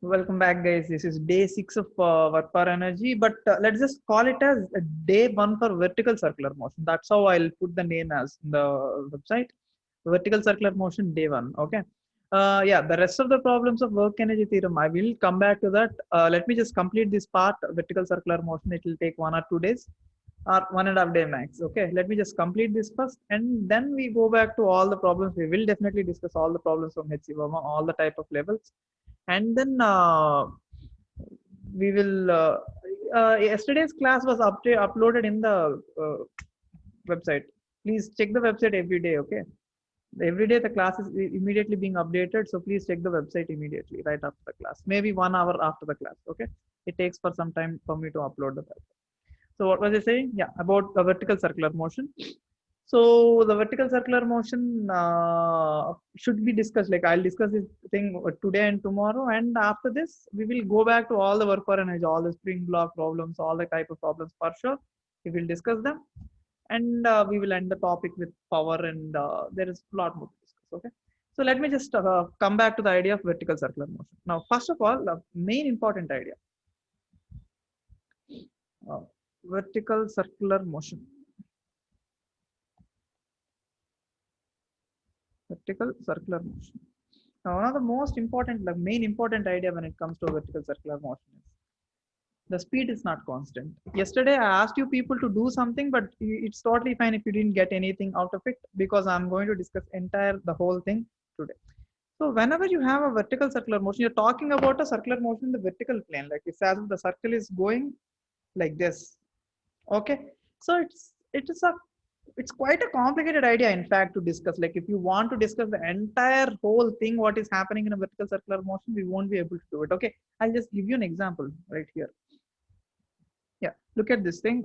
Welcome back, guys. This is day 6 of work for energy, but let's just call it as day 1 for vertical circular motion. That's how I'll put the name as in the website. Vertical circular motion, day 1. Okay. Yeah, the rest of the problems of work energy theorem, I will come back to that. Let me just complete this part, vertical circular motion. It will take 1 or 2 days or 1.5 day max. Okay, let me just complete this first, and then we go back to all the problems. We will definitely discuss all the problems from HC Verma, all the type of levels, and then we will yesterday's class was uploaded in the website. Please check the website every day. Okay, every day the class is immediately being updated, so please check the website immediately right after the class, maybe 1 hour after the class. Okay, it takes for some time for me to upload the website. So what was I saying? Yeah, about the vertical circular motion. So the vertical circular motion should be discussed. Like I'll discuss this thing today and tomorrow, and after this we will go back to all the work for energy, all the spring block problems, all the type of problems for sure. We will discuss them, and we will end the topic with power, and there is a lot more to discuss. Okay. So let me just come back to the idea of vertical circular motion. Now, first of all, the main important idea, uh, vertical circular motion. Vertical circular motion. Now, one of the most important, the main important idea when it comes to vertical circular motion is the speed is not constant. Yesterday, I asked you people to do something, but it's totally fine if you didn't get anything out of it, because I'm going to discuss the whole thing today. So whenever you have a vertical circular motion, you're talking about a circular motion in the vertical plane, like it's as if the circle is going like this. Okay, so it's quite a complicated idea, in fact, to discuss. Like if you want to discuss the entire whole thing, what is happening in a vertical circular motion, we won't be able to do it. Okay, I'll just give you an example right here. Yeah, look at this thing.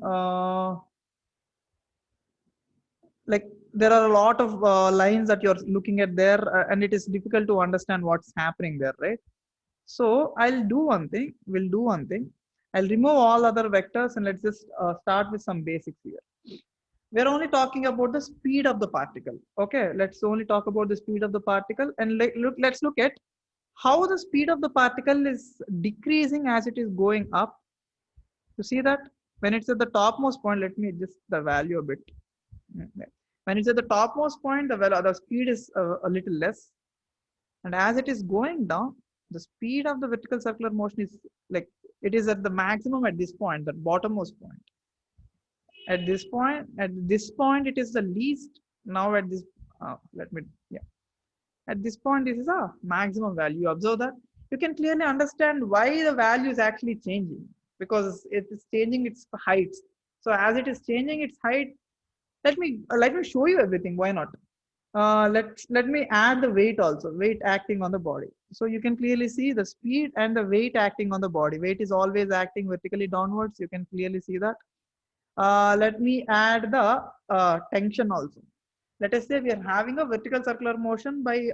Like there are a lot of lines that you're looking at there, and it is difficult to understand what's happening there, right? So I'll do one thing. We'll do one thing. I'll remove all other vectors, and let's just start with some basics here. We're only talking about the speed of the particle. Okay, let's only talk about the speed of the particle, and let's look at how the speed of the particle is decreasing as it is going up. You see that when it's at the topmost point, let me adjust the value a bit. When it's at the topmost point, the speed is a little less, and as it is going down, the speed of the vertical circular motion is like it is at the maximum at this point, the bottommost point. At this point, it is the least. Now at this, let me, yeah. At this point, this is a maximum value. Observe that. You can clearly understand why the value is actually changing, because it is changing its height. So as it is changing its height, let me show you everything. Why not? Let me add the weight also, weight acting on the body. So you can clearly see the speed and the weight acting on the body. Weight is always acting vertically downwards. You can clearly see that. Let me add the tension also. Let us say we are having a vertical circular motion by,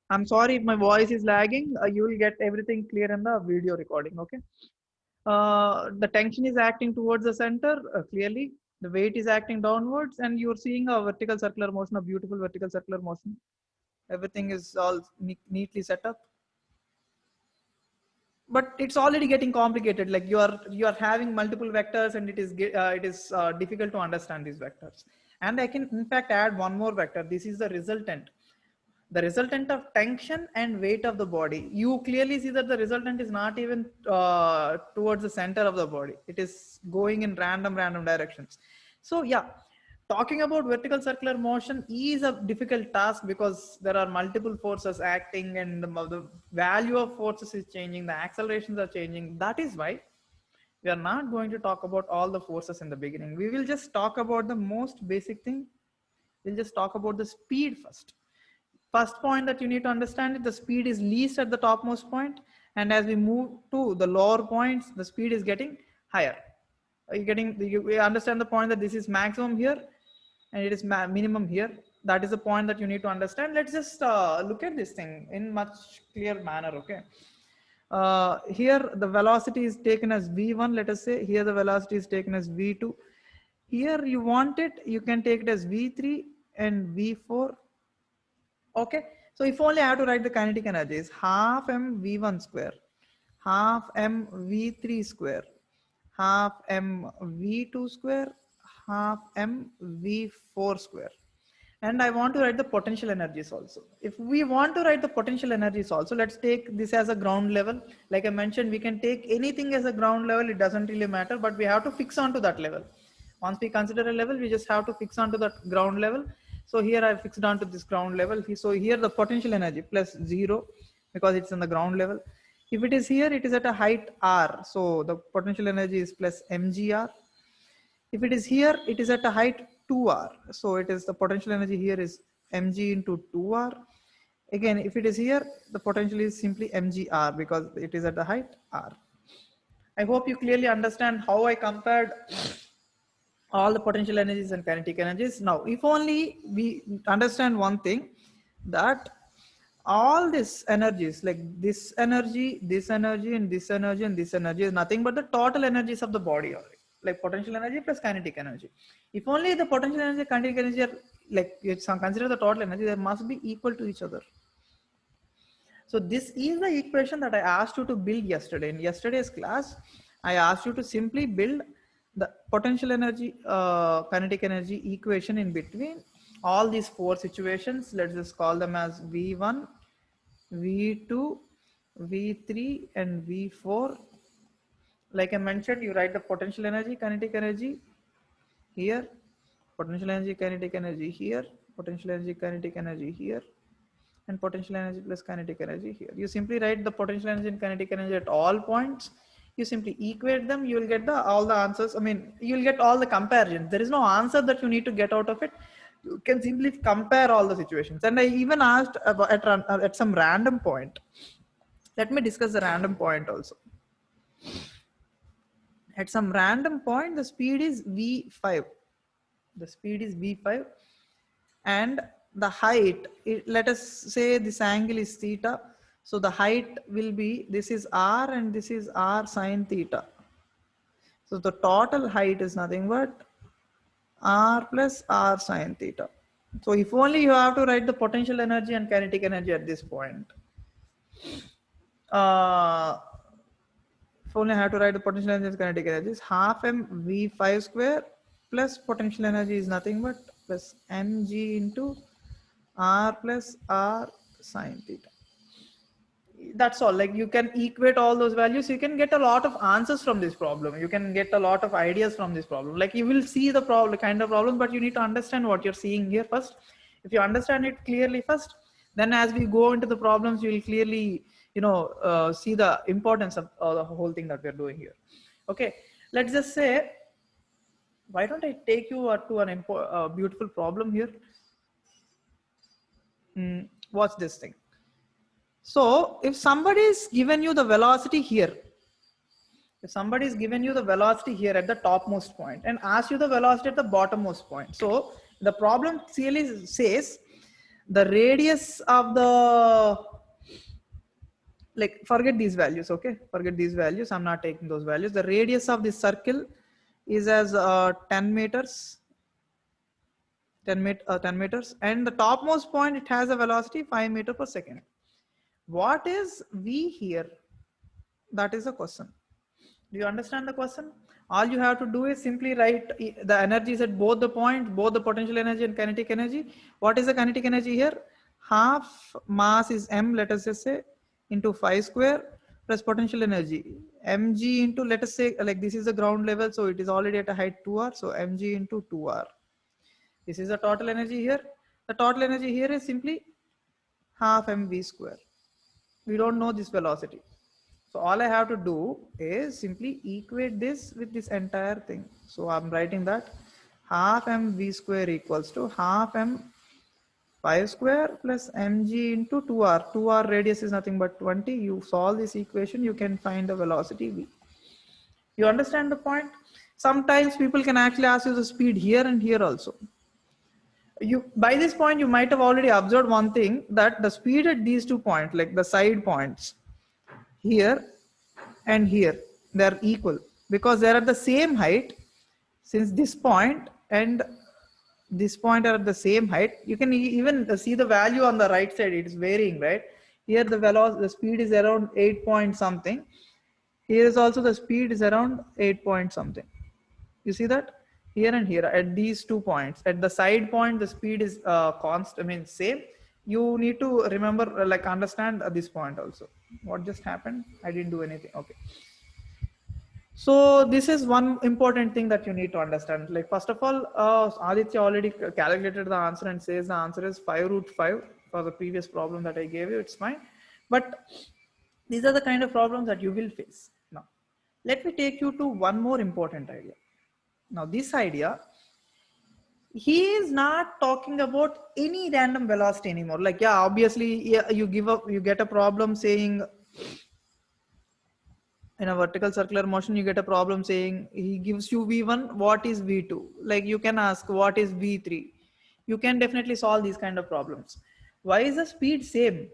I'm sorry if my voice is lagging, you will get everything clear in the video recording, okay? The tension is acting towards the center, clearly. The weight is acting downwards, and you're seeing a vertical circular motion, a beautiful vertical circular motion. Everything is all neatly set up. But it's already getting complicated. Like you are having multiple vectors, and it is difficult to understand these vectors. And I can in fact add one more vector. This is the resultant of tension and weight of the body. You clearly see that the resultant is not even towards the center of the body. It is going in random directions. So yeah, talking about vertical circular motion is a difficult task, because there are multiple forces acting, and the value of forces is changing, the accelerations are changing. That is why we are not going to talk about all the forces in the beginning. We will just talk about the most basic thing. We'll just talk about the speed first. First point that you need to understand is the speed is least at the topmost point, and as we move to the lower points, the speed is getting higher. You understand the point that this is maximum here and it is minimum here. That is the point that you need to understand. Let's just look at this thing in much clear manner. Okay, here the velocity is taken as v1. Let us say here the velocity is taken as v2. Here you want it, you can take it as v3 and v4. Okay, So if only I have to write the kinetic energy is half m v1 square, half m v3 square, half m v2 square, half m v4 square. And I want to write the potential energies also. If we want to write the potential energies also, let's take this as a ground level. Like I mentioned, we can take anything as a ground level. It doesn't really matter, but we have to fix onto that level. Once we consider a level, we just have to fix onto that ground level. So here I fixed onto this ground level. So here the potential energy plus 0 because it's on the ground level. If it is here, it is at a height r. So the potential energy is plus mgr. If it is here, it is at a height 2r. So it is the potential energy here is mg into 2r. Again, if it is here, the potential is simply mgr because it is at the height r. I hope you clearly understand how I compared all the potential energies and kinetic energies. Now, if only we understand one thing, that all these energies, like this energy, this energy, and this energy, and this energy is nothing but the total energies of the body, like potential energy plus kinetic energy. If only the potential energy, kinetic energy are like, consider the total energy, they must be equal to each other. So this is the equation that I asked you to build yesterday. In yesterday's class, I asked you to simply build the potential energy, kinetic energy equation in between all these four situations. Let's just call them as V1, V2, V3, and V4. Like I mentioned, you write the potential energy, kinetic energy here, potential energy, kinetic energy here, potential energy, kinetic energy here, and potential energy plus kinetic energy here. You simply write the potential energy and kinetic energy at all points. You simply equate them. You will get all the answers. I mean, you will get all the comparisons. There is no answer that you need to get out of it. You can simply compare all the situations. And I even asked about at some random point. Let me discuss the random point also. At some random point, the speed is v5. The speed is v5, and the height, let us say this angle is theta. So the height will be, this is r and this is r sine theta. So the total height is nothing but r plus r sine theta. So if only you have to write the potential energy and kinetic energy at this point. If only I have to write the potential energy and kinetic energy is half m v5 square plus potential energy is nothing but plus mg into r plus r sine theta. That's all. Like you can equate all those values. You can get a lot of answers from this problem. You can get a lot of ideas from this problem. Like you will see the problem, kind of problem, but you need to understand what you're seeing here first. If you understand it clearly first, then as we go into the problems, you will clearly, see the importance of the whole thing that we're doing here. Okay, let's just say, why don't I take you to a beautiful problem here? Watch this thing. So if somebody is given you the velocity here, if somebody is given you the velocity here at the topmost point and asks you the velocity at the bottommost point. So the problem clearly says the radius of the, like forget these values, okay? Forget these values. I'm not taking those values. The radius of this circle is as 10 meters. 10 meters, and the topmost point, it has a velocity 5 meters per second. What is v here? That is the question. Do you understand the question? All you have to do is simply write the energies at both the points, both the potential energy and kinetic energy. What is the kinetic energy here? Half mass is m, let us just say, into 5 square plus potential energy mg into, let us say, like this is the ground level, so it is already at a height 2r, so mg into 2r. This is the total energy here. The total energy here is simply half mv square. We don't know this velocity. So all I have to do is simply equate this with this entire thing. So I'm writing that half mv square equals to half m 5 square plus mg into 2r. 2r radius is nothing but 20. You solve this equation, you can find the velocity v. You understand the point? Sometimes people can actually ask you the speed here and here also. By this point, you might have already observed one thing, that the speed at these 2 points, like the side points here and here, they're equal because they're at the same height, since this point and this point are at the same height, you can even see the value on the right side. It is varying, right? Here the velocity, the speed is around 8 point something. Here is also the speed is around 8 point something. You see that here and here at these 2 points. At the side point, the speed is constant. I mean, same. You need to remember, like, understand this point also. What just happened? I didn't do anything. Okay. So this is one important thing that you need to understand. Like, first of all, Aditya already calculated the answer and says the answer is 5 root 5 for the previous problem that I gave you. It's fine. But these are the kind of problems that you will face. Now, let me take you to one more important idea. Now, this idea, he is not talking about any random velocity anymore. Like, yeah, obviously, yeah, you get a problem saying, in a vertical circular motion, you get a problem saying he gives you v1, what is v2? Like, you can ask what is v3. You can definitely solve these kind of problems. Why is the speed same?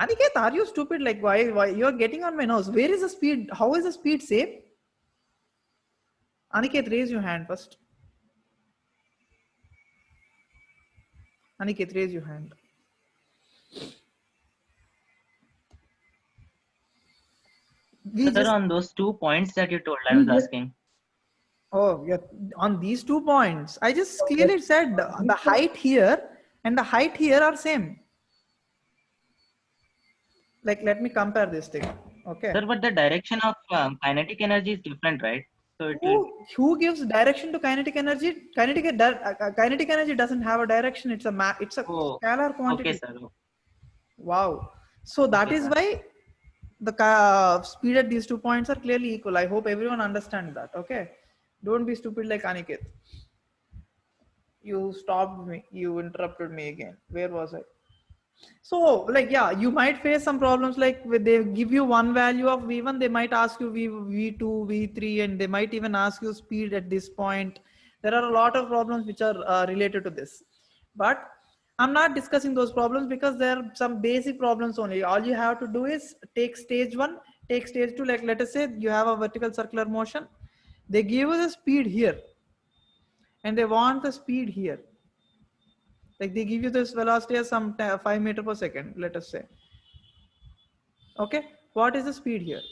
Aniket, are you stupid? Like, why you're getting on my nose? Where is the speed? How is the speed same? Aniket, raise your hand first. Aniket, raise your hand. Sir, on those 2 points that you told, I was asking. Oh, yeah. On these 2 points, I just clearly said the height here and the height here are same. Like, let me compare this thing. Okay. Sir, but the direction of kinetic energy is different, right? So it will. Who gives direction to kinetic energy? Kinetic energy doesn't have a direction. It's a it's a scalar quantity. Okay, sir. Wow. So that is why the speed at these 2 points are clearly equal. I hope everyone understands that. Okay. Don't be stupid like Aniket. You stopped me. You interrupted me again. Where was I? So, like, yeah, you might face some problems, like they give you one value of v1, they might ask you v2, v3, and they might even ask you speed at this point. There are a lot of problems which are related to this, but I'm not discussing those problems because there are some basic problems only. All you have to do is take stage 1, take stage 2. Like, let us say you have a vertical circular motion, they give you the speed here and they want the speed here. Like, they give you this velocity as some 5 meter per second, let us say. Okay, what is the speed here?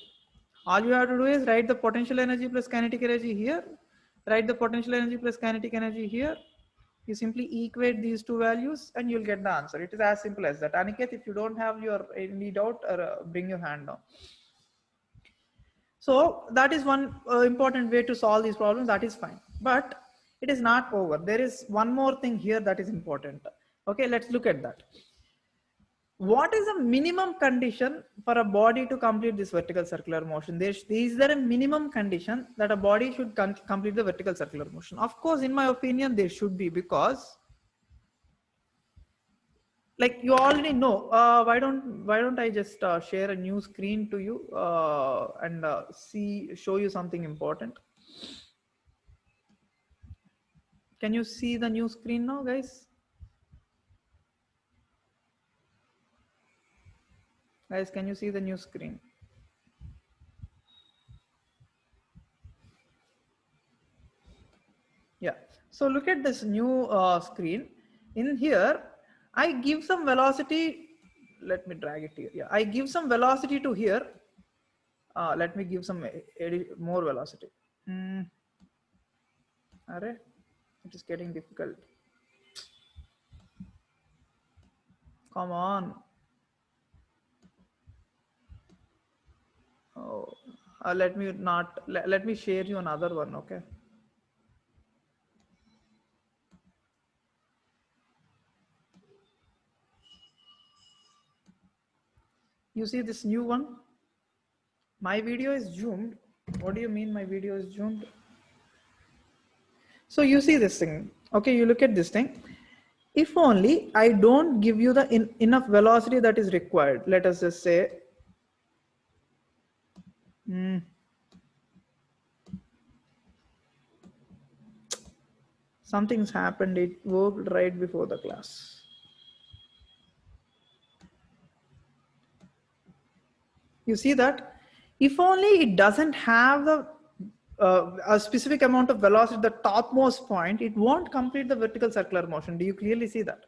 All you have to do is write the potential energy plus kinetic energy here, write the potential energy plus kinetic energy here. You simply equate these two values and you'll get the answer. It is as simple as that. Aniket, if you don't have your any doubt, bring your hand down. So that is one important way to solve these problems. That is fine, but it is not over. There is one more thing here that is important. Okay, let's look at that. What is a minimum condition for a body to complete this vertical circular motion? Is there a minimum condition that a body should complete the vertical circular motion? Of course, in my opinion, there should be, because, like, you already know. Why don't I just share a new screen to you and show you something important? Can you see the new screen now, guys? Guys, can you see the new screen? Yeah. So look at this new screen. In here, I give some velocity. Let me drag it here. Yeah, I give some velocity to here. Let me give some more velocity. Array, it is getting difficult. Come on. Oh, let me share you another one. Okay. You see this new one? My video is zoomed. What do you mean my video is zoomed? So you see this thing. Okay, you look at this thing. If only I don't give you the enough velocity that is required. Let us just say, something's happened. It worked right before the class. You see that? If only it doesn't have the a specific amount of velocity at the topmost point, it won't complete the vertical circular motion. Do you clearly see that?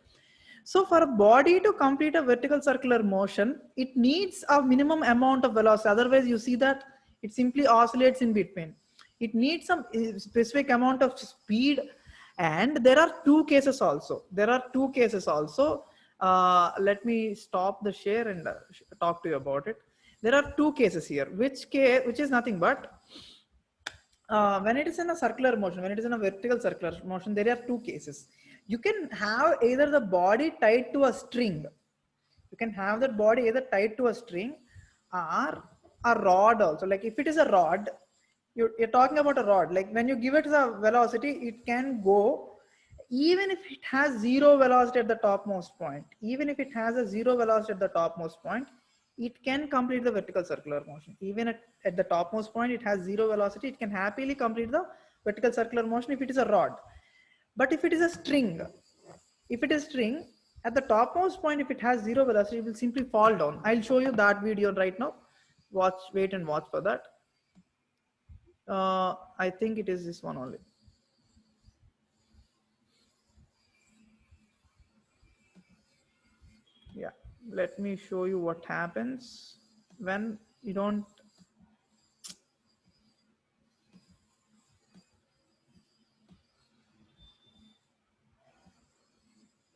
So for a body to complete a vertical circular motion, it needs a minimum amount of velocity. Otherwise, you see that it simply oscillates in between. It needs some specific amount of speed. And there are two cases also. There are two cases also. Let me stop the share and talk to you about it. There are two cases here, which is nothing but when it is in a circular motion, when it is in a vertical circular motion, there are two cases. You can have either the body tied to a string. You can have that body either tied to a string or a rod also. Like if it is a rod, you're talking about a rod. Like when you give it the velocity, it can go even if it has zero velocity at the topmost point. Even if it has a zero velocity at the topmost point, it can complete the vertical circular motion. Even at the topmost point, it has zero velocity. It can happily complete the vertical circular motion if it is a rod. But if it is a string, at the topmost point, if it has zero velocity, it will simply fall down. I'll show you that video right now. Wait and watch for that. I think it is this one only. Yeah, let me show you what happens when you don't.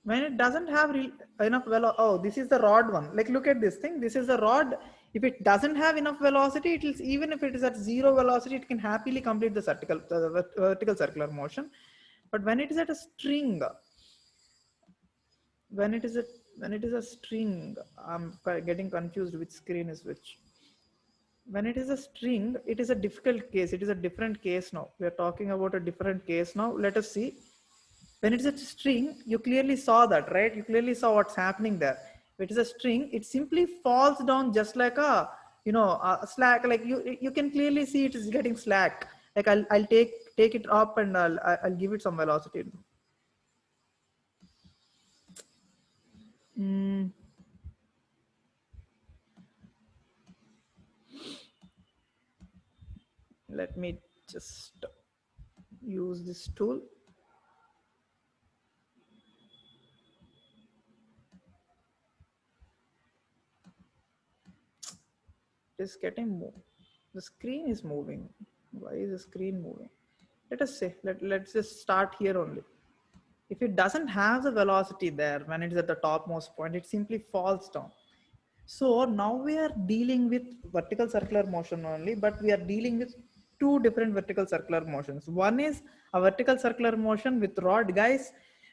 When it doesn't have enough velocity. Oh, this is the rod one. Like look at this thing. This is the rod. If it doesn't have enough velocity, it will, even if it is at zero velocity, it can happily complete the vertical circular motion. But when it is at a string, when it is a string, I'm getting confused which screen is which. When it is a string, it is a difficult case. It is a different case now. We are talking about a different case now. Let us see. When it is a string, you clearly saw that, right? You clearly saw what's happening there. If it is a string, it simply falls down just like a, a slack. Like you can clearly see it is getting slack. Like I'll take it up and I'll give it some velocity. Let me just use this tool. It is getting moved. The screen is moving. Why is the screen moving? Let us say, let's just start here only. If it doesn't have the velocity there when it is at the topmost point, it simply falls down. So now we are dealing with vertical circular motion only, but we are dealing with two different vertical circular motions. One is a vertical circular motion with rod. Guys,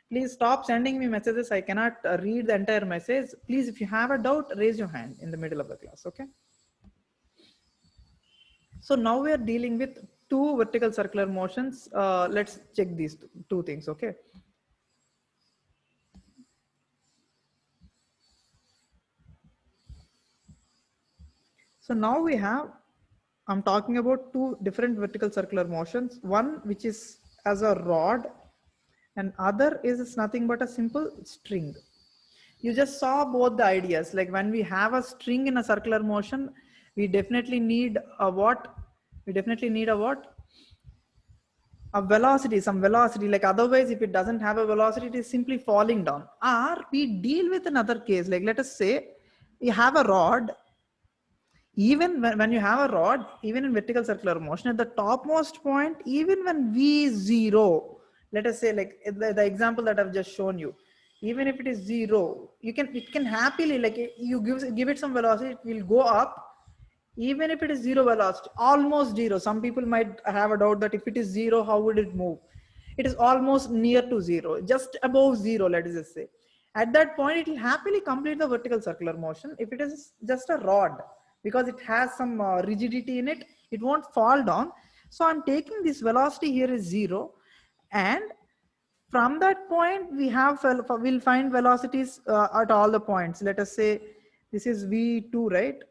please stop sending me messages. I cannot read the entire message. Please, if you have a doubt, raise your hand in the middle of the class, okay? So now we are dealing with two vertical circular motions. Let's check these two things, okay? So now we have, I'm talking about two different vertical circular motions. One which is as a rod and other is nothing but a simple string. You just saw both the ideas. Like when we have a string in a circular motion, we definitely need a what? We definitely need a what? A velocity, some velocity. Like otherwise, if it doesn't have a velocity, it is simply falling down. Or we deal with another case. Like let us say you have a rod. Even when you have a rod, even in vertical circular motion, at the topmost point, even when V0, let us say like the example that I've just shown you, even if it is zero, it can happily, like you give it some velocity, it will go up. Even if it is zero velocity, almost zero. Some people might have a doubt that if it is zero, how would it move? It is almost near to zero, just above zero, let us just say. At that point, it will happily complete the vertical circular motion. If it is just a rod, because it has some rigidity in it, it won't fall down. So I'm taking this velocity here is zero, and from that point we'll find velocities at all the points. Let us say this is V2, right?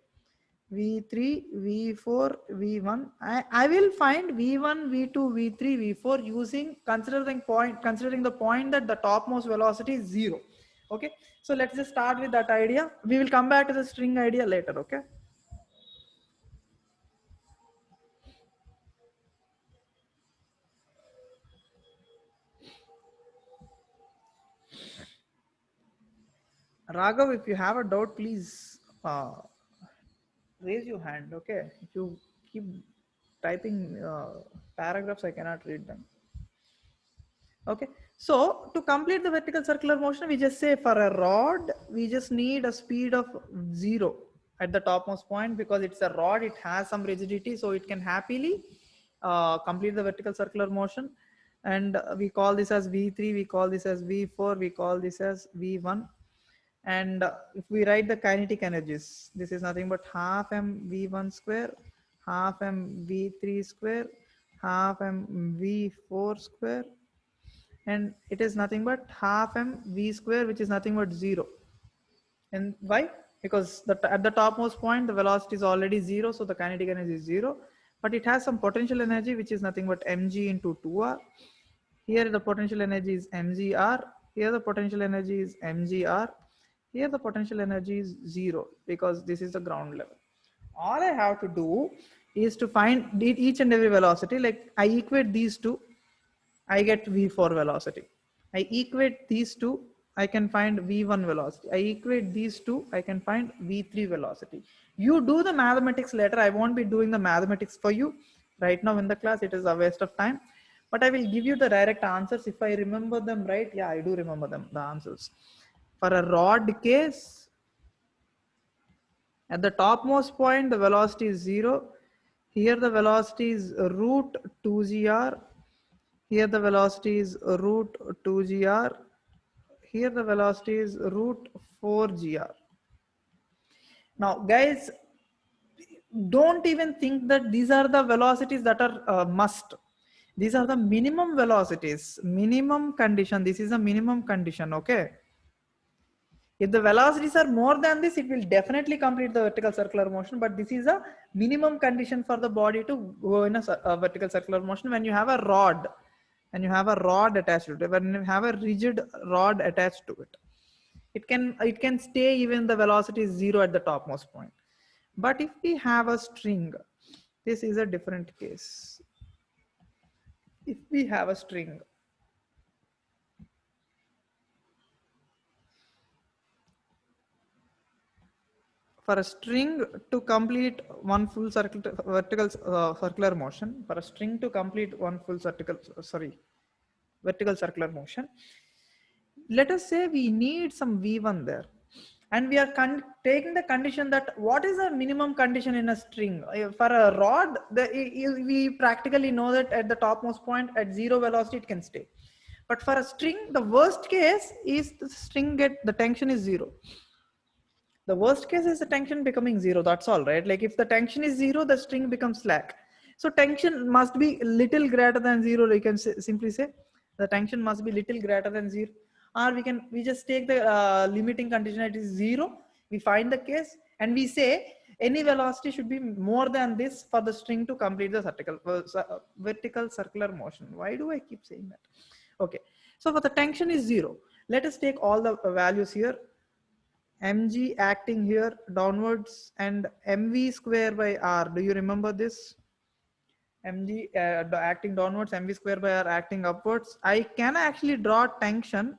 V3, V4, V1. I will find V1, V2, V3, V4 using considering the point that the topmost velocity is zero. Okay, so let's just start with that idea. We will come back to the string idea later. Okay. Raghav, if you have a doubt, please raise your hand. Okay, if you keep typing paragraphs, I cannot read them. Okay, so to complete the vertical circular motion, we just say for a rod, we just need a speed of 0 at the topmost point, because it's a rod, it has some rigidity, so it can happily complete the vertical circular motion. And we call this as V3, we call this as V4, we call this as V1. And if we write the kinetic energies, this is nothing but half m V1 square, half m V3 square, half m V4 square, and it is nothing but half m v square, which is nothing but 0. And why? Because at the topmost point the velocity is already 0, so the kinetic energy is 0, but it has some potential energy which is nothing but mg into 2r. Here the potential energy is mgr, here the potential energy is mgr, here the potential energy is 0, because this is the ground level. All I have to do is to find each and every velocity. Like I equate these two, I get v4 velocity. I equate these two, I can find v1 velocity. I equate these two, I can find v3 velocity. You do the mathematics later. I won't be doing the mathematics for you right now in the class. It is a waste of time. But I will give you the direct answers if I remember them right. Yeah, I do remember them, the answers. For a rod case, at the topmost point, the velocity is 0. Here the velocity is root 2gr. Here the velocity is root 2gr. Here the velocity is root 4gr. Now, guys, don't even think that these are the velocities that are must. These are the minimum velocities, minimum condition. This is a minimum condition, okay? If the velocities are more than this, it will definitely complete the vertical circular motion, but this is a minimum condition for the body to go in a vertical circular motion when you have a rod, and you have a rod attached to it, when you have a rigid rod attached to it. It can stay even the velocity is 0 at the topmost point. But if we have a string, this is a different case. If we have a string, for a string to complete one full vertical circular motion, for a string to complete one full vertical circular motion, let us say we need some v1 there, and we are taking the condition that what is the minimum condition in a string. For a rod, we practically know that at the topmost point at 0 velocity it can stay, but for a string the worst case is the tension is 0. The worst case is the tension becoming 0. That's all, right? Like if the tension is 0, the string becomes slack. So tension must be little greater than 0. You can simply say the tension must be little greater than 0. Or we just take the limiting condition, it is 0. We find the case and we say any velocity should be more than this for the string to complete the vertical circular motion. Why do I keep saying that? Okay. So for the tension is 0. Let us take all the values here. Mg acting here downwards and mv square by r. Do you remember this? Mg acting downwards, mv square by r acting upwards. I can actually draw tension.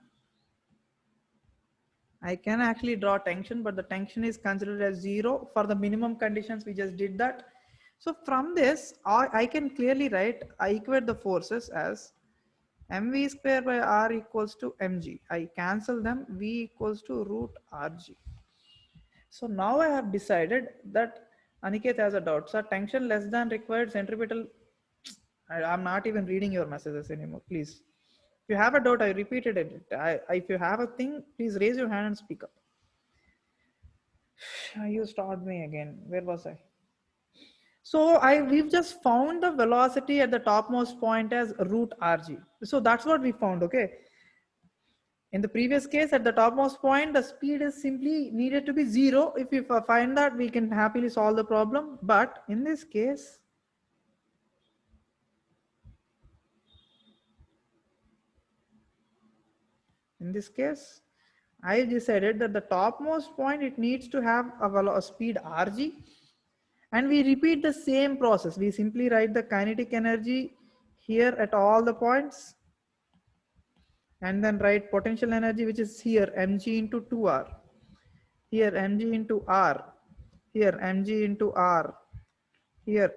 But the tension is considered as 0 for the minimum conditions. We just did that. So from this, I can clearly write, I equate the forces as mv square by r equals to mg. I cancel them, v equals to root rg. So now I have decided that Aniket has a doubt. So tension less than required centripetal. I'm not even reading your messages anymore. Please. If you have a doubt, I repeated it. If you have a thing, please raise your hand and speak up. You stopped me again. Where was I? So we've just found the velocity at the topmost point as root rg. So that's what we found. Okay. In the previous case, at the topmost point, the speed is simply needed to be 0. If we find that, we can happily solve the problem. But in this case, I decided that the topmost point, it needs to have a speed rg. And we repeat the same process. We simply write the kinetic energy here at all the points. And then write potential energy, which is here, mg into 2r. here mg into r, here mg into r, here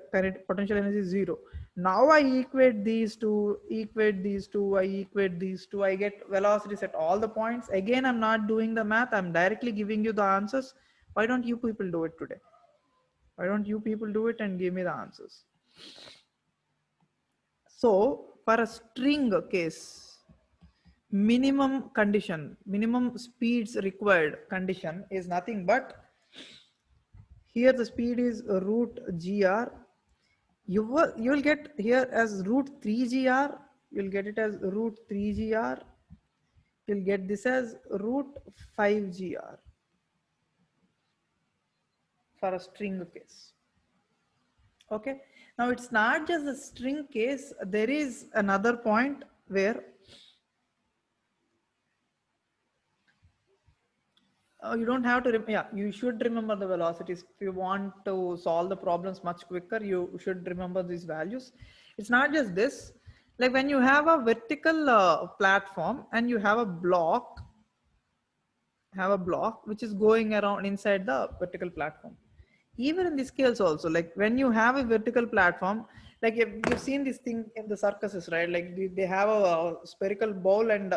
potential energy is 0. Now I equate these two, I equate these two, I get velocities at all the points. Again, I'm not doing the math, I'm directly giving you the answers. Why don't you people do it today? Why don't you people do it and give me the answers? So for a string case, minimum condition, minimum speeds required condition is nothing but, here the speed is root gr. You will get here as root 3gr. You'll get it as root 3gr. You'll get this as root 5gr for a string case. Okay. Now it's not just a string case. There is another point where you don't have to, yeah, you should remember the velocities. If you want to solve the problems much quicker, you should remember these values. It's not just this. Like when you have a vertical platform and you have a block which is going around inside the vertical platform. Even in this case also, like when you have a vertical platform, like you've seen this thing in the circuses, right? Like they have a spherical ball and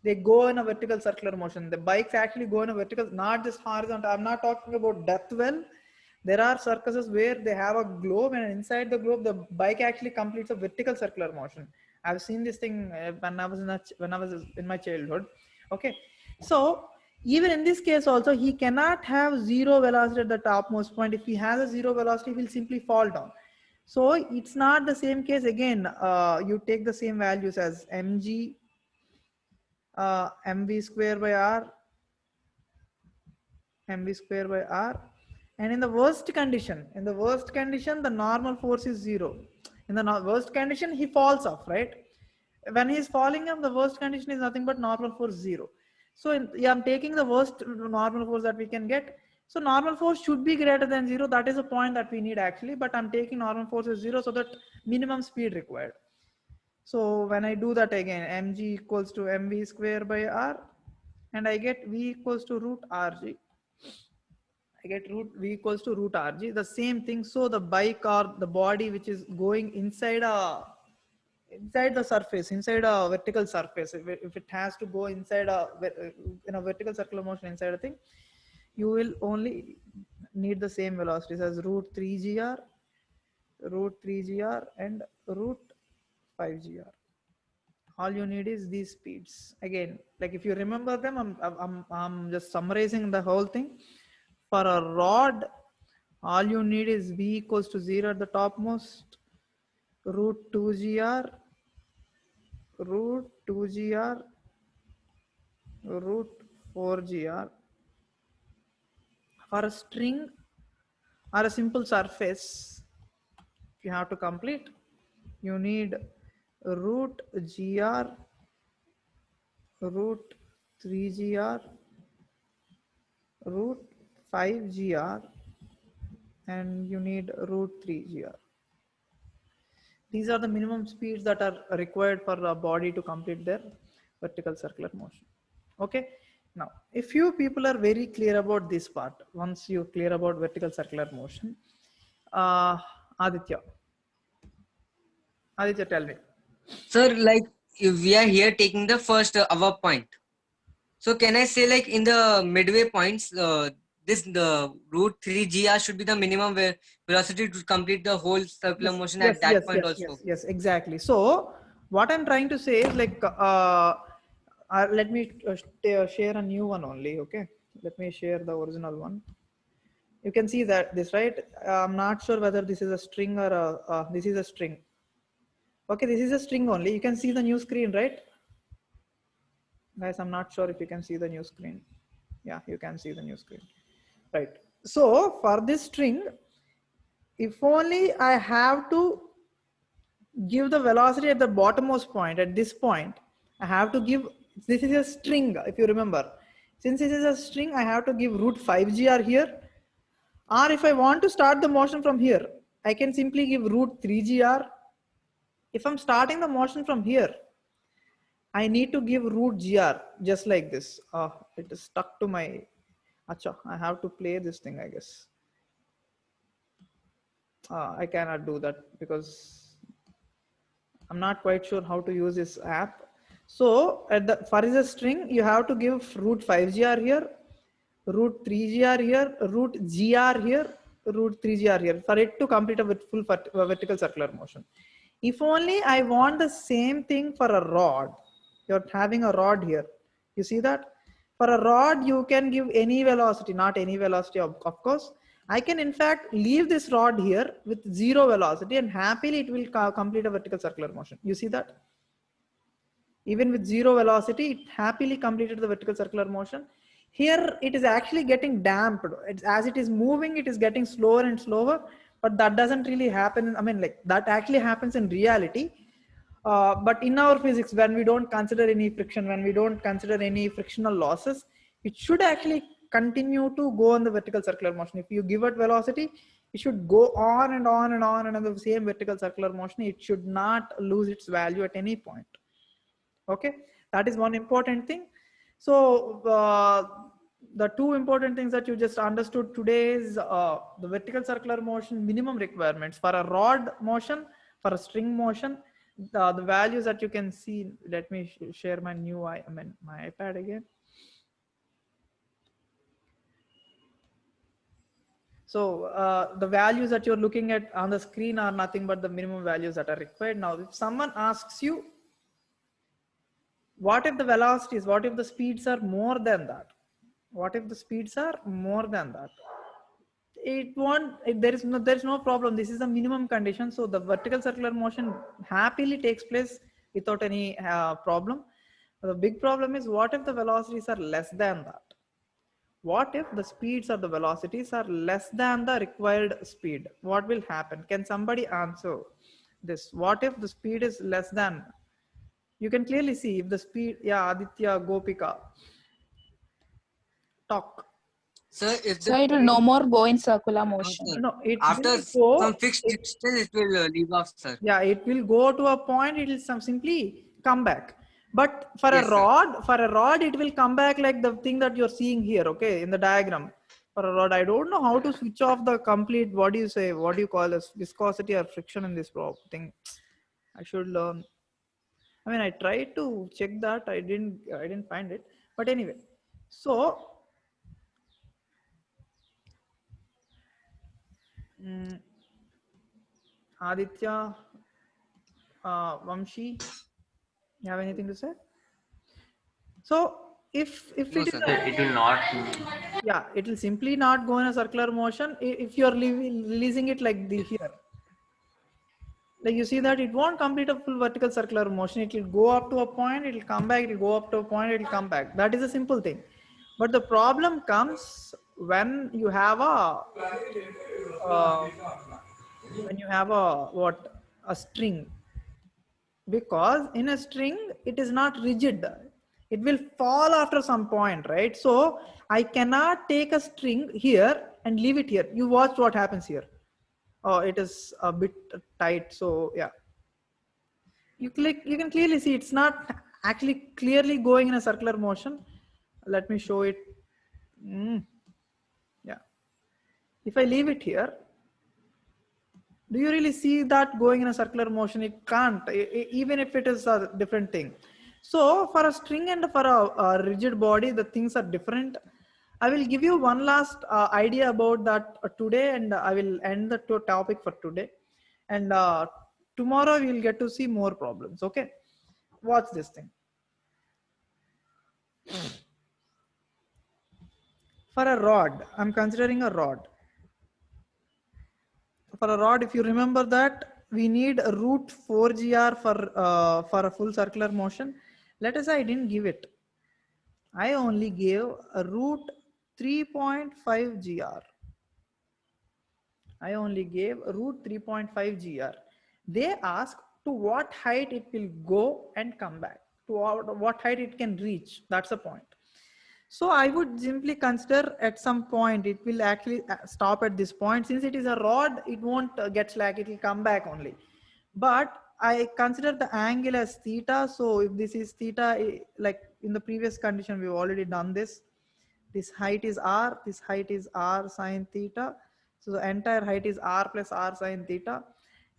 they go in a vertical circular motion. The bikes actually go in a vertical, not just horizontal. I'm not talking about death well. There are circuses where they have a globe and inside the globe, the bike actually completes a vertical circular motion. I've seen this thing when I was in my childhood. Okay. So even in this case also, he cannot have zero velocity at the topmost point. If he has a zero velocity, he will simply fall down. So it's not the same case again. You take the same values as mg, mv square by r, mv square by r. And in the worst condition, the normal force is 0. In the worst condition, he falls off, right? When he is falling off, the worst condition is nothing but normal force 0. So yeah, I'm taking the worst normal force that we can get. So normal force should be greater than 0. That is a point that we need actually, but I'm taking normal force as 0 so that minimum speed required. So when I do that again, mg equals to mv square by r, and I get v equals to root rg. I get root v equals to root rg. The same thing. So the bike or the body which is going inside the surface, inside a vertical surface, if it has to go inside in a vertical circular motion inside a thing, you will only need the same velocities as root 3gr, and root 5gr. All you need is these speeds. Again, like if you remember them, I'm just summarizing the whole thing. For a rod, all you need is v equals to 0 at the topmost, root 2gr, root 2gr, root 4gr. For a string or a simple surface, if you have to complete, you need root gr, root 3gr, root 5gr, and you need root 3gr. These are the minimum speeds that are required for a body to complete their vertical circular motion. Okay. Now, if you people are very clear about this part, once you clear about vertical circular motion, Aditya, tell me. Sir, like if we are here taking the first hour point. So can I say like in the midway points, the root 3gr should be the minimum velocity to complete the whole circular motion at that point also? Yes, exactly. So what I'm trying to say is like, let me share a new one only. Okay, let me share the original one. You can see that this, right? I'm not sure whether this is a string or this is a string. Okay, this is a string only. You can see the new screen, right? Guys, I'm not sure if you can see the new screen. Yeah, you can see the new screen. Right. So for this string, if only I have to give the velocity at the bottommost point, at this point, I have to give, this is a string, if you remember. Since this is a string, I have to give root 5gr here. Or if I want to start the motion from here, I can simply give root 3gr. If I'm starting the motion from here, I need to give root gr just like this. It is stuck to my Acha, I have to play this thing, I guess. I cannot do that because I'm not quite sure how to use this app. So at the for is a string, you have to give root 5gr here, root 3gr here, root gr here, root 3gr here for it to complete a full vertical circular motion. If only I want the same thing for a rod, you're having a rod here. You see that? For a rod, you can give any velocity, not any velocity, of course. I can in fact leave this rod here with 0 velocity and happily it will complete a vertical circular motion. You see that? Even with 0 velocity, it happily completed the vertical circular motion. Here, it is actually getting damped. As it is moving, it is getting slower and slower, but that doesn't really happen. I mean, like that actually happens in reality. But in our physics, when we don't consider any friction, when we don't consider any frictional losses, it should actually continue to go on the vertical circular motion. If you give it velocity, it should go on and on and on and on the same vertical circular motion. It should not lose its value at any point. Okay, that is one important thing. So the two important things that you just understood today is the vertical circular motion minimum requirements for a rod motion, for a string motion, the values that you can see. Let me share my new my iPad again. So the values that you're looking at on the screen are nothing but the minimum values that are required. Now, if someone asks you, what if the velocities, what if the speeds are more than that? What if the speeds are more than that? It won't, there is no problem. This is the minimum condition. So the vertical circular motion happily takes place without any problem. The big problem is, what if the velocities are less than that? What if the speeds or the velocities are less than the required speed? What will happen? Can somebody answer this? What if the speed is less than? You can clearly see if the speed, yeah, Aditya, Gopika, talk. So if So it will no more go in circular motion. No, it after will go, some fixed distance, it will leave off, sir. Yeah, it will go to a point. It will simply come back. But for Yes, a rod, it will come back like the thing that you're seeing here. Okay, in the diagram. For a rod, I don't know how to switch off the complete. What do you say? What do you call this? Viscosity or friction in this thing? I should learn. I mean, I tried to check that. I didn't find it. But anyway, so Aditya, Vamshi, you have anything to say? So if No, it is sir. It will not. yeah, it will simply not go in a circular motion if you're releasing it like here. Like you see that it won't complete a full vertical circular motion. It will go up to a point, it will come back, it will go up to a point, it will come back. That is a simple thing. But the problem comes when you have a a string, because in a string it is not rigid, it will fall after some point, right? So I cannot take a string here and leave it here. You watch what happens here. Oh, it is a bit tight. So yeah, you can clearly see it's not actually clearly going in a circular motion. Let me show it. Yeah, if I leave it here, do you really see that going in a circular motion? It can't, even if it is a different thing. So for a string and for a rigid body, the things are different. I will give you one last idea about that today, and I will end the topic for today. And tomorrow we will get to see more problems. Okay, watch this thing. For a rod, I'm considering a rod. For a rod, if you remember that we need a root 4gr for a full circular motion. Let us say I didn't give it. I only gave a root 3.5 gr. I only gave a root 3.5 gr. They ask to what height it will go and come back, to what height it can reach. That's the point. So I would simply consider at some point it will actually stop at this point. Since it is a rod, it won't get slack, it will come back only. But I consider the angle as theta. So if this is theta, like in the previous condition, we've already done this. This height is r, this height is r sine theta. So the entire height is r plus r sine theta.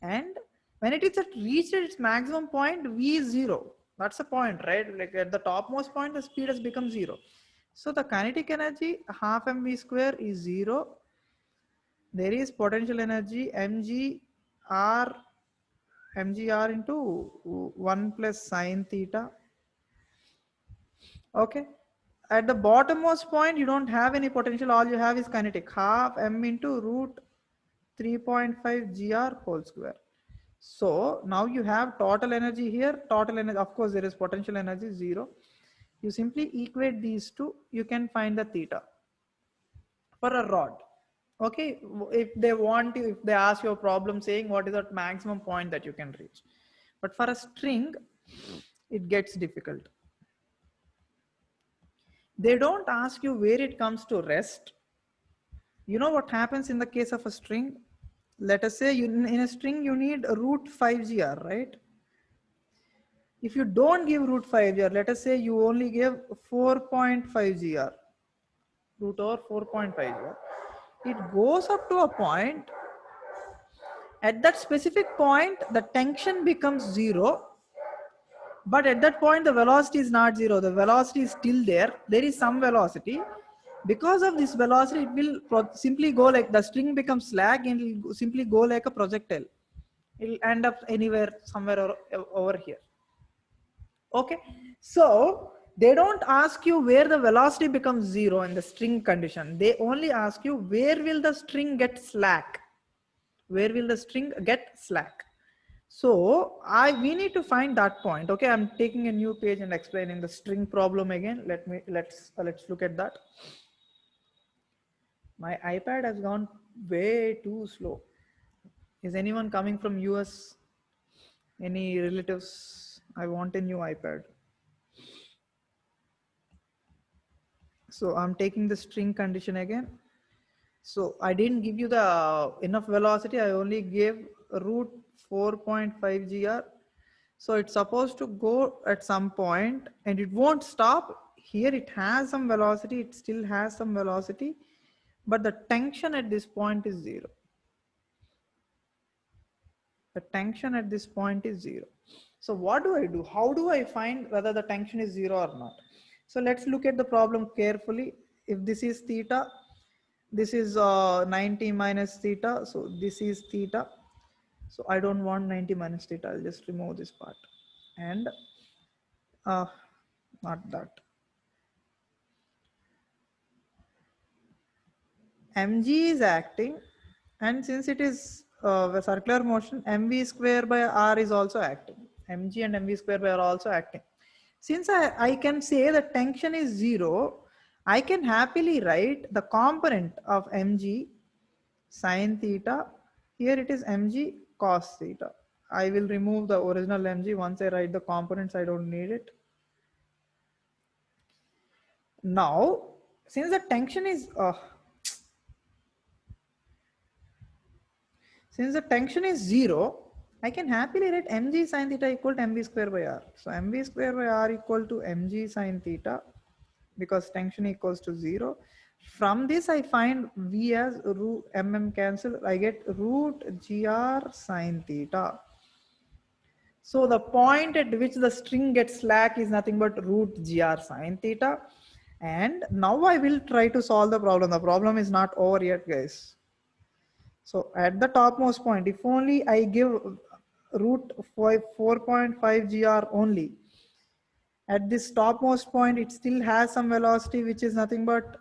And when it is reached its maximum point, v is 0. That's the point, right? Like at the topmost point, the speed has become 0. So the kinetic energy half mv square is 0. There is potential energy mgr into 1 plus sine theta. Okay. At the bottommost point, you don't have any potential. All you have is kinetic, half m into root 3.5 gr whole square. So now you have total energy here. Total energy, of course, there is potential energy 0. You simply equate these two. You can find the theta for a rod. Okay, if they want you, if they ask you a problem saying what is the maximum point that you can reach, but for a string, it gets difficult. They don't ask you where it comes to rest. You know what happens in the case of a string? Let us say in a string you need root 5gr, right? If you don't give root 5gr, let us say you only give 4.5gr, root over 4.5gr, it goes up to a point. At that specific point, the tension becomes 0. But at that point, the velocity is not 0. The velocity is still there. There is some velocity. Because of this velocity, it will simply go like the string becomes slack and it will simply go like a projectile. It will end up anywhere, somewhere over here. Okay. So they don't ask you where the velocity becomes 0 in the string condition. They only ask you where will the string get slack. Where will the string get slack? So we need to find that point. Okay, I'm taking a new page and explaining the string problem again. Let's look at that. My iPad has gone way too slow. Is anyone coming from US? Any relatives? I want a new iPad. So I'm taking the string condition again. So I didn't give you the enough velocity. I only gave root 4.5 gr. So it's supposed to go at some point and it won't stop. Here it has some velocity. It still has some velocity, but the tension at this point is 0. The tension at this point is 0. So what do I do? How do I find whether the tension is 0 or not? So let's look at the problem carefully. If this is theta, this is 90 minus theta. So this is theta. So I don't want 90 minus theta. I'll just remove this part. And not that. Mg is acting, and since it is a circular motion, mv square by r is also acting. Mg and mv square by r are also acting. Since I can say the tension is 0, I can happily write the component of mg sine theta. Here it is mg cos theta. I will remove the original mg once I write the components. I don't need it. Now, since the tension is since the tension is 0, I can happily write mg sine theta equal to mv square by r. So mv square by r equal to mg sine theta, because tension equals to 0. From this I find v as root mm cancel. I get root gr sine theta. So the point at which the string gets slack is nothing but root gr sine theta. And now I will try to solve the problem. The problem is not over yet, guys. So at the topmost point, if only I give root 4.5 gr only, at this topmost point, it still has some velocity, which is nothing but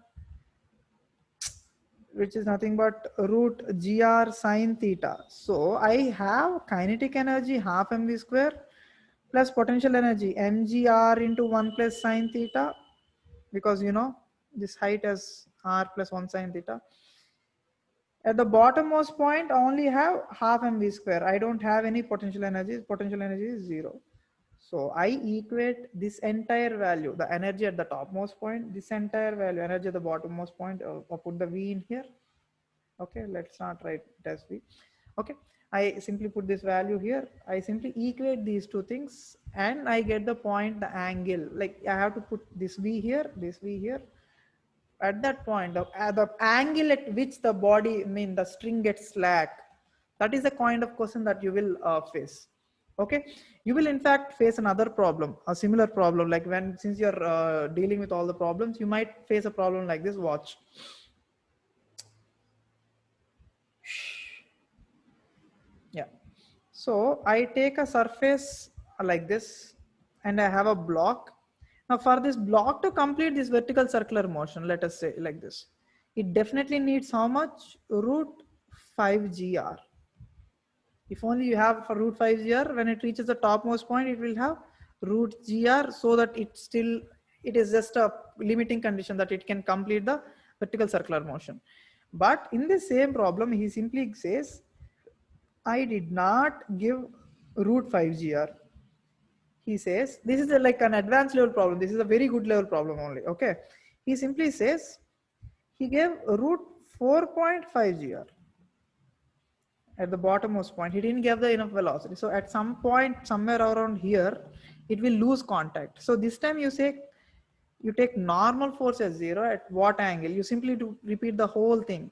root gr sine theta. So I have kinetic energy half mv square plus potential energy mgr into 1 plus sine theta, because you know this height is r plus 1 sine theta. At the bottommost point, I only have half mv square. I don't have any potential energy. Potential energy is 0. So I equate this entire value, the energy at the topmost point, this entire value, energy at the bottommost point. I'll put the v in here. Okay, let's not write it as v. Okay, I simply put this value here. I simply equate these two things and I get the point, the angle. Like I have to put this v here, at that point, the angle at which the body, the string gets slack, that is the kind of question that you will face. Okay, you will in fact face another problem, a similar problem, like since you're dealing with all the problems, you might face a problem like this. Watch. Yeah. So I take a surface like this and I have a block. Now for this block to complete this vertical circular motion, let us say like this, it definitely needs how much? Root 5 gr. If only you have for root 5 gr, when it reaches the topmost point, it will have root gr, so that it is just a limiting condition that it can complete the vertical circular motion. But in the same problem, he simply says, I did not give root 5 gr. He says, this is like an advanced level problem. This is a very good level problem only. Okay. He simply says, he gave root 4.5 gr at the bottommost point. He didn't give the enough velocity. So at some point, somewhere around here, it will lose contact. So this time you say, you take normal force as 0 at what angle? You simply do repeat the whole thing.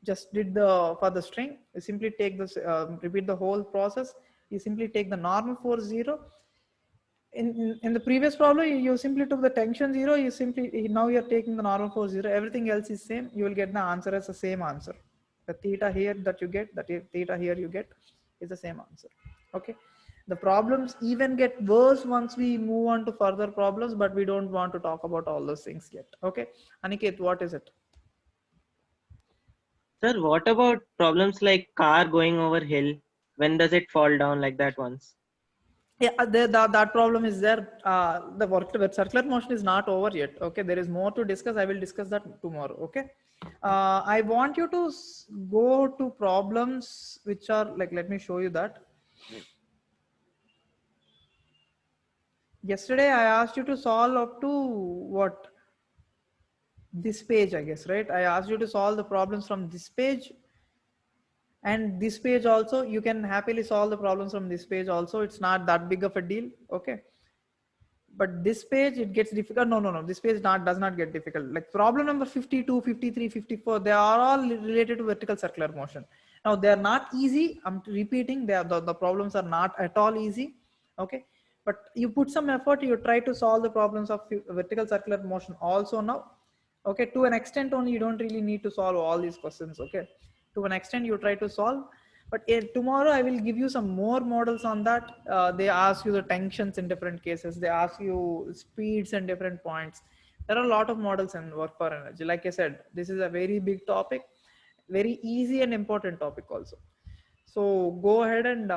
Just did for the string, you simply take this, repeat the whole process. You simply take the normal force 0. In the previous problem, you simply took the tension 0. You simply, now you're taking the normal force 0. Everything else is same. You will get the answer as the same answer. The theta here that you get, the theta here you get, is the same answer. Okay. The problems even get worse once we move on to further problems, but we don't want to talk about all those things yet. Okay. Aniket, what is it? Sir, what about problems like car going over hill? When does it fall down like that once? Yeah, that problem is there. The circular motion is not over yet. Okay, there is more to discuss. I will discuss that tomorrow. Okay. I want you to go to problems which are like, let me show you that. Yesterday I asked you to solve up to what? This page, I guess, right? I asked you to solve the problems from this page and this page also. You can happily solve the problems from this page also. It's not that big of a deal. Okay. But this page, it gets difficult. No. This page does not get difficult. Like problem number 52, 53, 54, they are all related to vertical circular motion. Now they are not easy. I'm repeating, the problems are not at all easy. Okay. But you put some effort, you try to solve the problems of vertical circular motion also now. Okay. To an extent only, you don't really need to solve all these questions. Okay. To an extent you try to solve. But tomorrow I will give you some more models on that. They ask you the tensions in different cases. They ask you speeds and different points. There are a lot of models in work for energy. Like I said, this is a very big topic, very easy and important topic also. So go ahead and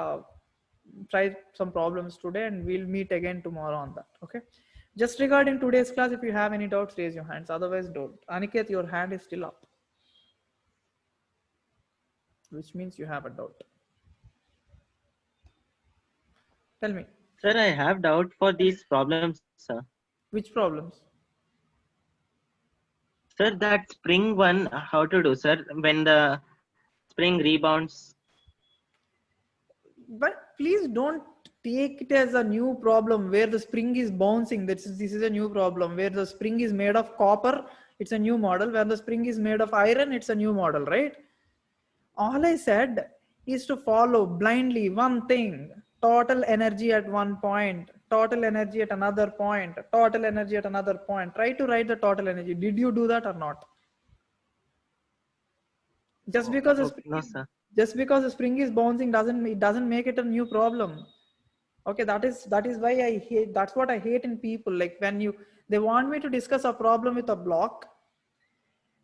try some problems today, and we'll meet again tomorrow on that. Okay. Just regarding today's class, if you have any doubts, raise your hands. Otherwise, don't. Aniket, your hand is still up, which means you have a doubt. Tell me. Sir, I have doubt for these problems, sir. Which problems? Sir, that spring one, how to do, sir? When the spring rebounds. But please don't take it as a new problem where the spring is bouncing. This is a new problem where the spring is made of copper. It's a new model. Where the spring is made of iron, it's a new model, right? All I said is to follow blindly one thing: total energy at one point, total energy at another point, total energy at another point. Try to write the total energy. Did you do that or not? Just because No, sir. just because the spring is bouncing doesn't make it a new problem. Okay, that is why I hate. That's what I hate in people. Like when they want me to discuss a problem with a block,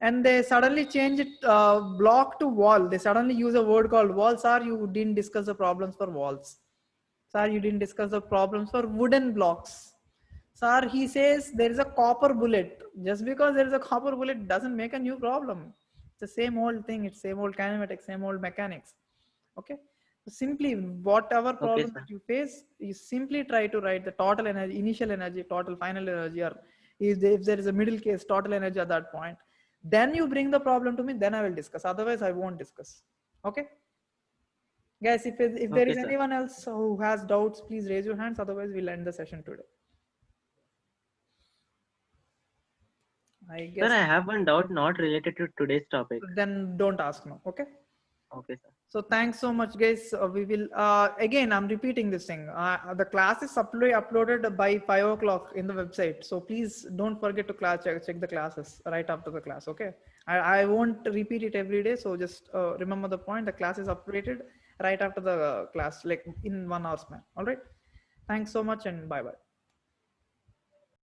and they suddenly change it block to wall. They suddenly use a word called wall. Sir, you didn't discuss the problems for walls. Sir, you didn't discuss the problems for wooden blocks. Sir, he says there is a copper bullet. Just because there is a copper bullet doesn't make a new problem. It's the same old thing. It's same old kinematics, same old mechanics. Okay. So simply whatever problem that you face, you simply try to write the total energy, initial energy, total final energy, or if there is a middle case, total energy at that point. Then you bring the problem to me, then I will discuss. Otherwise, I won't discuss. Okay. Guys, if there is anyone else who has doubts, please raise your hands. Otherwise, we'll end the session today. I Sir, guess I have one doubt not related to today's topic. then don't ask now. Okay. Okay, sir. So thanks so much, guys. We will again. I'm repeating this thing. The class is uploaded by 5 o'clock in the website. So please don't forget to check the classes right after the class. Okay. I won't repeat it every day. So just remember the point. The class is uploaded right after the class, like in 1 hour span. All right. Thanks so much and bye bye.